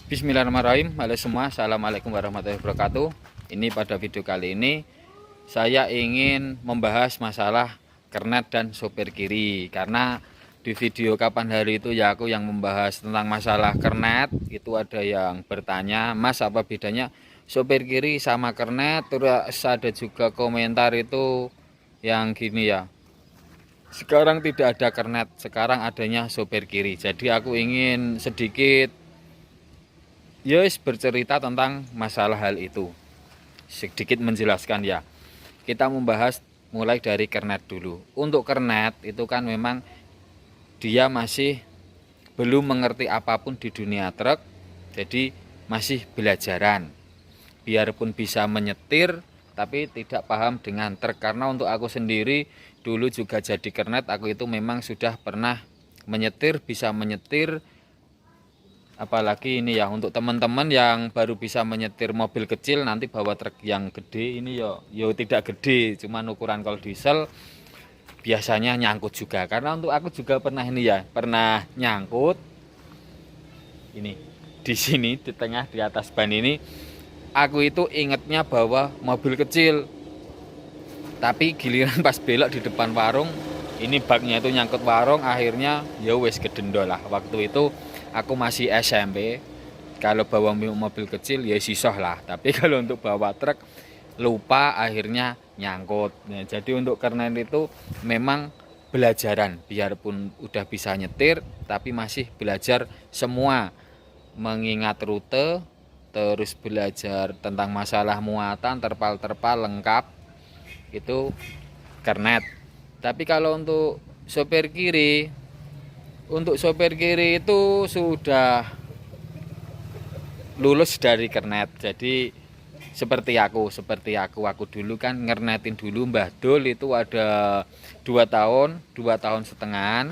Bismillahirrahmanirrahim. Halo semua, assalamualaikum warahmatullahi wabarakatuh. Ini pada video kali ini saya ingin membahas masalah kernet dan sopir kiri. Karena di video kapan hari itu ya aku yang membahas tentang masalah kernet. Itu ada yang bertanya, Mas apa bedanya sopir kiri sama kernet? Terus ada juga komentar itu yang gini ya, sekarang tidak ada kernet, sekarang adanya sopir kiri. Jadi aku ingin sedikit bercerita tentang masalah hal itu, sedikit menjelaskan ya. Kita membahas mulai dari kernet dulu. Untuk kernet itu kan memang dia masih belum mengerti apapun di dunia truk, jadi masih belajaran. Biarpun bisa menyetir tapi tidak paham dengan truk. Karena untuk aku sendiri dulu juga jadi kernet, aku itu memang sudah pernah menyetir, bisa menyetir. Apalagi ini ya, untuk teman-teman yang baru bisa menyetir mobil kecil, nanti bawa truk yang gede ini yo tidak gede, cuman ukuran kalau diesel biasanya nyangkut juga. Karena untuk aku juga pernah ini ya, pernah nyangkut ini di sini, di tengah, di atas ban ini. Aku itu ingetnya bawa mobil kecil, tapi giliran pas belok di depan warung, ini baknya itu nyangkut warung. Akhirnya ya wes gedendol lah. Waktu itu aku masih SMP. Kalau bawa mobil kecil ya sisoh lah, tapi kalau untuk bawa truk lupa, akhirnya nyangkut. Nah, jadi untuk kernet itu memang belajaran. Biarpun udah bisa nyetir tapi masih belajar semua, mengingat rute, terus belajar tentang masalah muatan, terpal-terpal lengkap, itu kernet. Tapi kalau untuk sopir kiri, itu sudah lulus dari kernet. Jadi seperti aku dulu kan ngernetin dulu Mbah Dul, itu ada 2 tahun setengah.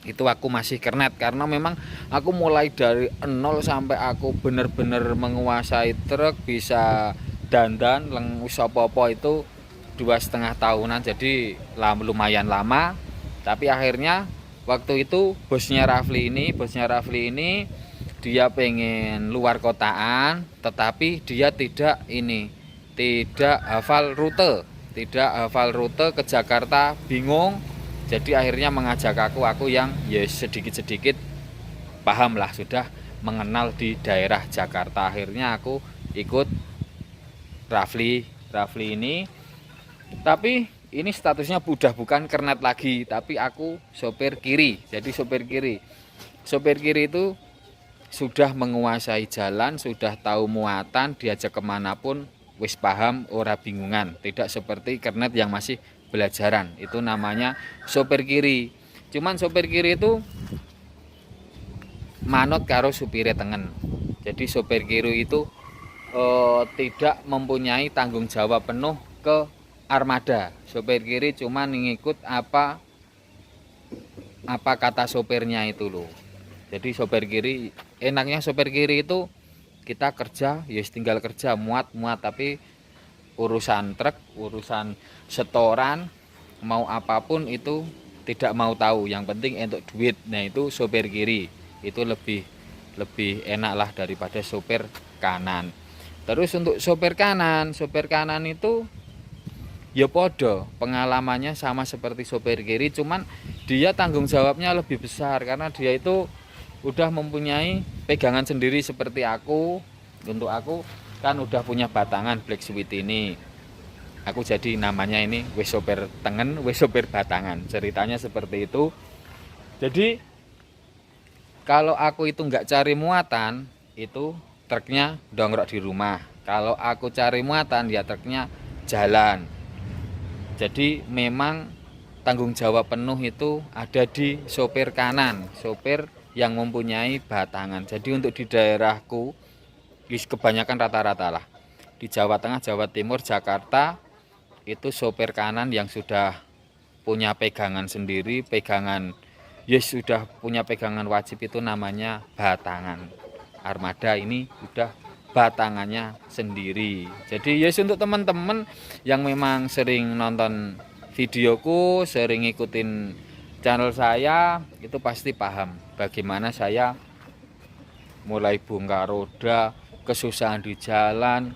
Itu aku masih kernet karena memang aku mulai dari nol sampai aku bener-bener menguasai truk, bisa dandan lengus apa-apa itu 2,5 tahunan. Jadi lumayan lama. Tapi akhirnya waktu itu bosnya Rafli ini dia pengen luar kotaan, tetapi dia tidak hafal rute ke Jakarta, bingung. Jadi akhirnya mengajak aku yang ya sedikit-sedikit paham lah, sudah mengenal di daerah Jakarta. Akhirnya aku ikut Rafli ini. Tapi ini statusnya udah bukan kernet lagi, tapi aku sopir kiri. Jadi sopir kiri itu sudah menguasai jalan, sudah tahu muatan, diajak kemanapun wis paham, ora bingungan. Tidak seperti kernet yang masih belajaran, itu namanya sopir kiri. Cuman sopir kiri itu manut karo supire tengen. Jadi sopir kiri itu tidak mempunyai tanggung jawab penuh ke armada. Sopir kiri cuma ngikut apa kata sopirnya itu loh. Jadi sopir kiri, enaknya sopir kiri itu kita kerja ya tinggal kerja, muat, tapi urusan truk, urusan setoran, mau apapun itu tidak mau tahu, yang penting untuk duit. Nah itu sopir kiri itu lebih enak lah daripada sopir kanan. Terus untuk sopir kanan itu ya podo, pengalamannya sama seperti sopir kiri, cuman dia tanggung jawabnya lebih besar karena dia itu udah mempunyai pegangan sendiri seperti aku. Untuk aku kan udah punya batangan Black Sweet ini, aku jadi namanya ini wes sopir tengen, wes sopir batangan, ceritanya seperti itu. Jadi kalau aku itu nggak cari muatan, itu truknya dongrok di rumah. Kalau aku cari muatan ya truknya jalan. Jadi memang tanggung jawab penuh itu ada di sopir kanan, sopir yang mempunyai batangan. Jadi untuk di daerahku kebanyakan rata-rata lah di Jawa Tengah, Jawa Timur, Jakarta, itu sopir kanan yang sudah punya pegangan sendiri, sudah punya pegangan wajib, itu namanya batangan. Armada ini udah batangannya sendiri. Jadi untuk teman-teman yang memang sering nonton videoku, sering ngikutin channel saya, itu pasti paham bagaimana saya mulai bongkar roda, kesusahan di jalan,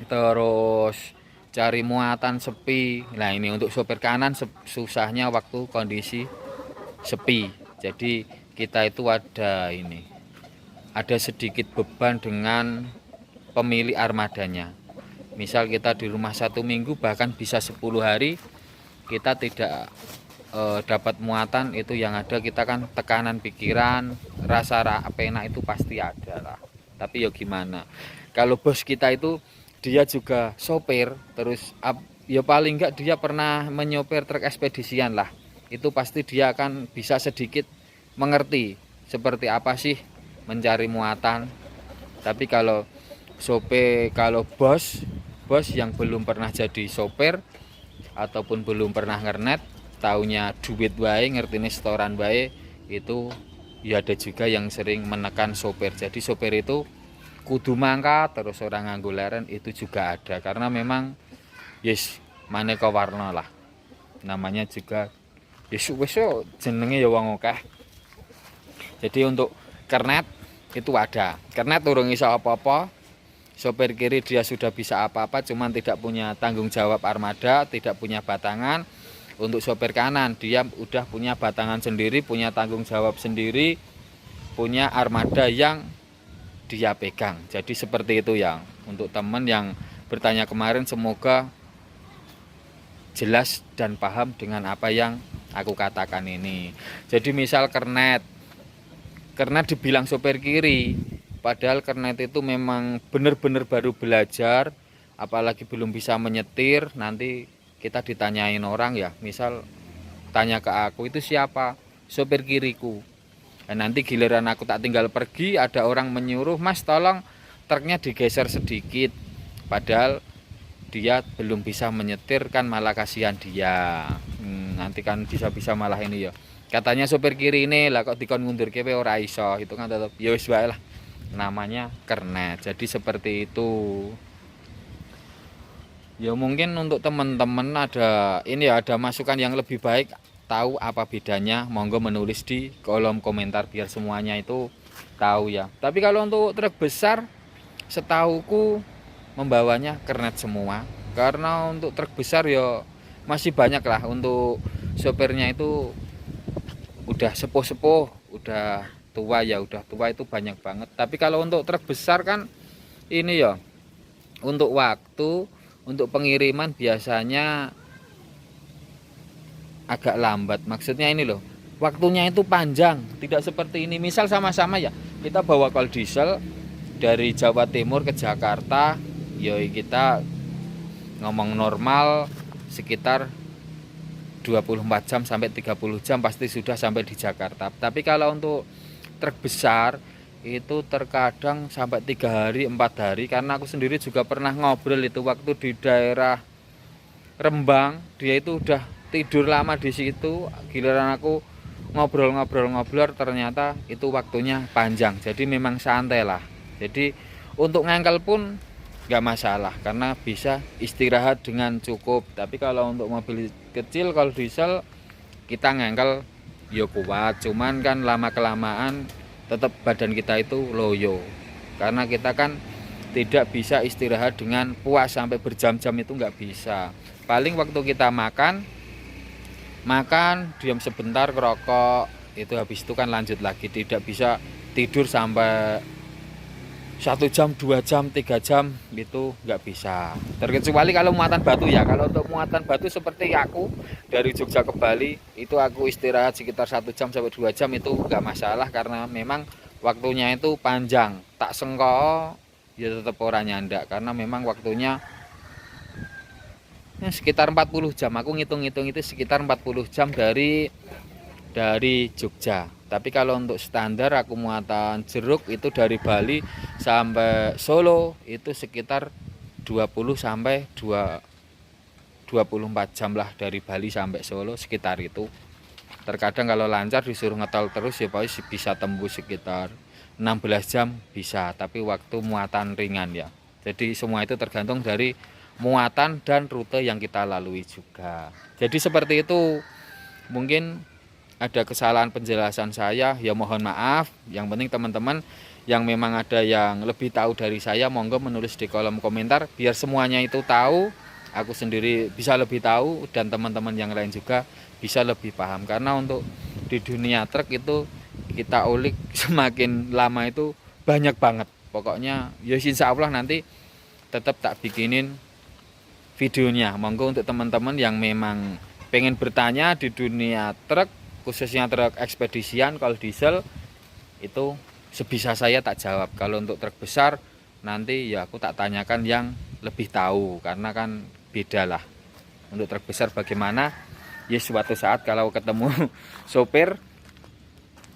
terus cari muatan sepi. Nah ini untuk sopir kanan susahnya waktu kondisi sepi. Jadi kita itu ada sedikit beban dengan pemilik armadanya. Misal kita di rumah 1 minggu, bahkan bisa 10 hari kita tidak dapat muatan, itu yang ada kita kan tekanan pikiran, rasa pena itu pasti ada lah. Tapi ya gimana, kalau bos kita itu dia juga sopir, terus ya paling enggak dia pernah menyopir truk ekspedisian lah, itu pasti dia akan bisa sedikit mengerti seperti apa sih mencari muatan. Tapi kalau bos yang belum pernah jadi sopir ataupun belum pernah ngernet, taunya duit wae, ngertine setoran wae, itu ya ada juga yang sering menekan sopir. Jadi sopir itu kudu mangkat terus orang nganggo leren, itu juga ada, karena memang yes maneka warna lah, namanya juga yes wis jenenge ya wong akeh. Jadi untuk kernet itu ada, kernet urung iso apa-apa, sopir kiri dia sudah bisa apa-apa, cuman tidak punya tanggung jawab armada, tidak punya batangan. Untuk sopir kanan dia udah punya batangan sendiri, punya tanggung jawab sendiri, punya armada yang dia pegang. Jadi seperti itu yang untuk teman yang bertanya kemarin, semoga jelas dan paham dengan apa yang aku katakan ini. Jadi misal kernet dibilang sopir kiri, padahal kernet itu memang benar-benar baru belajar, apalagi belum bisa menyetir. Nanti kita ditanyain orang ya, misal tanya ke aku, itu siapa? Sopir kiriku. Dan nanti giliran aku tak tinggal pergi, ada orang menyuruh, mas tolong truknya digeser sedikit, padahal dia belum bisa menyetir, kan malah kasihan dia. Nanti kan bisa-bisa malah ini ya, katanya sopir kiri ini lah kok dikon ngundur kewe ora iso, itu kan tetap ya wis wae lah, namanya kernet. Jadi seperti itu ya. Mungkin untuk teman-teman ada masukan yang lebih baik, tahu apa bedanya, monggo menulis di kolom komentar biar semuanya itu tahu ya. Tapi kalau untuk truk besar, setauku membawanya kernet semua, karena untuk truk besar ya masih banyak lah, untuk sopirnya itu udah sepuh-sepuh, udah tua itu banyak banget. Tapi kalau untuk truk besar kan ini ya, untuk waktu, untuk pengiriman biasanya agak lambat. Maksudnya ini loh, waktunya itu panjang, tidak seperti ini. Misal sama-sama ya, kita bawa kol diesel dari Jawa Timur ke Jakarta, ya kita ngomong normal sekitar 24 jam sampai 30 jam pasti sudah sampai di Jakarta. Tapi kalau untuk truk besar itu terkadang sampai 3 hari 4 hari, karena aku sendiri juga pernah ngobrol itu waktu di daerah Rembang, dia itu udah tidur lama di situ, giliran aku ngobrol ternyata itu waktunya panjang. Jadi memang santai lah, jadi untuk ngangkel pun nggak masalah karena bisa istirahat dengan cukup. Tapi kalau untuk mobil kecil, kalau diesel kita ngangkel ya kuat, cuman kan lama kelamaan tetap badan kita itu loyo, karena kita kan tidak bisa istirahat dengan puas sampai berjam-jam, itu nggak bisa. Paling waktu kita makan diam sebentar, ngerokok, itu habis itu kan lanjut lagi. Tidak bisa tidur sampai 1 jam 2 jam 3 jam, itu nggak bisa, terkecuali kalau muatan batu ya. Kalau untuk muatan batu seperti aku dari Jogja ke Bali, itu aku istirahat sekitar 1 jam sampai 2 jam, itu nggak masalah karena memang waktunya itu panjang. Tak sengko ya tetap orang nyandak, karena memang waktunya sekitar 40 jam. Aku ngitung-ngitung itu sekitar 40 jam dari Jogja. Tapi kalau untuk standar aku muatan jeruk itu dari Bali sampai Solo itu sekitar 20 sampai 24 jam lah, dari Bali sampai Solo sekitar itu. Terkadang kalau lancar disuruh ngetol terus ya pasti bisa tembus sekitar 16 jam bisa, tapi waktu muatan ringan ya. Jadi semua itu tergantung dari muatan dan rute yang kita lalui juga. Jadi seperti itu. Mungkin ada kesalahan penjelasan saya, ya mohon maaf. Yang penting teman-teman yang memang ada yang lebih tahu dari saya, monggo menulis di kolom komentar biar semuanya itu tahu, aku sendiri bisa lebih tahu dan teman-teman yang lain juga bisa lebih paham. Karena untuk di dunia truk itu kita ulik semakin lama itu banyak banget. Pokoknya ya insya Allah nanti tetap tak bikinin videonya. Monggo untuk teman-teman yang memang pengen bertanya di dunia truk, khususnya truk ekspedisian kalau diesel, itu sebisa saya tak jawab. Kalau untuk truk besar nanti ya aku tak tanyakan yang lebih tahu, karena kan beda lah. Untuk truk besar bagaimana ya suatu saat kalau ketemu sopir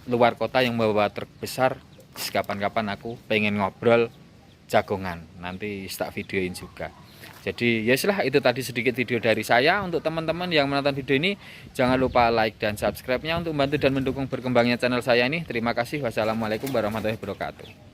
luar kota yang membawa truk besar, kapan-kapan aku pengen ngobrol jagongan, nanti tak videoin juga. Jadi ya sudah, itu tadi sedikit video dari saya. Untuk teman-teman yang menonton video ini, jangan lupa like dan subscribe-nya untuk membantu dan mendukung berkembangnya channel saya ini. Terima kasih. Wassalamualaikum warahmatullahi wabarakatuh.